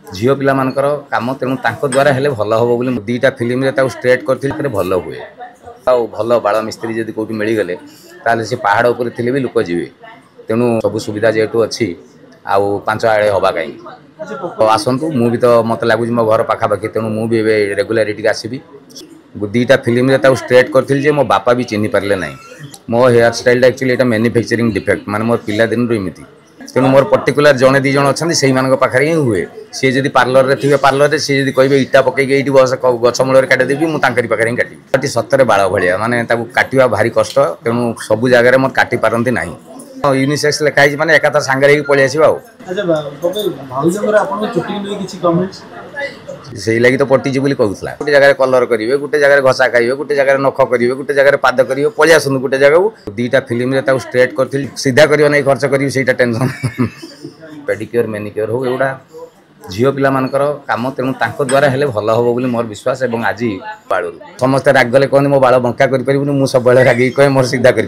झील पिला कम तेणु द्वारा हेले भल हम बोली दीटा फिल्म स्ट्रेट कर भल हुए भल बाड़ मिस्त्री जब कौट मिलगले ताल से पहाड़ उपर थे भी लोक जी तेणु सब सुविधा जेहेतु अच्छी आउ पांच आड़े हवा कहीं आसतु मु भी तो मत लगुच मो घर पाखापाखि तेणु मुझे रेगुलारिटी आसबि दीटा फिल्म स्ट्रेट करी मो बापा भी चिन्ह पारे ना मो हेयर स्टाइल एक्चुअली यहाँ मैन्युफैक्चरिंग डिफेक्ट माने मोर पिला दिन एमती तेणु मोर पर्टिकुलर जड़े दी जन अच्छा से पाखे ही हुए सी जब पार्लर थे पार्लर सी जब कहे इटा पकईकि ये बस गछ मूल काटिदेवी मुझे पाखे ही काटी सतरे बाड़ भाया माने काटा भारी कष्ट तेणु सब जगह मत काटी पारती ना यूनिसेक्स लिखाई माने एकाता सांगे पलि आस से लगी तो पटिची बोली कहूला गोटे जगह कलर करेंगे गोटे जगह घसा खाइबे गोटे जगह नख करेंगे गोटे जगह पाद करेंगे पलि आसतु गोटे जगह दीटा फिल्म स्ट्रेट करी सीधा कर नहीं खर्च करी से टेंशन पेडिक्योर मेनिक्योर हो एगुड़ा झील पिला कम तेणु द्वारा हेले भल हम बोली मोर विश्वास और आज बाड़ू समस्ते राग गले कहते मो बाड़ बंका कर सब रागिक कहे मोर सीधा कर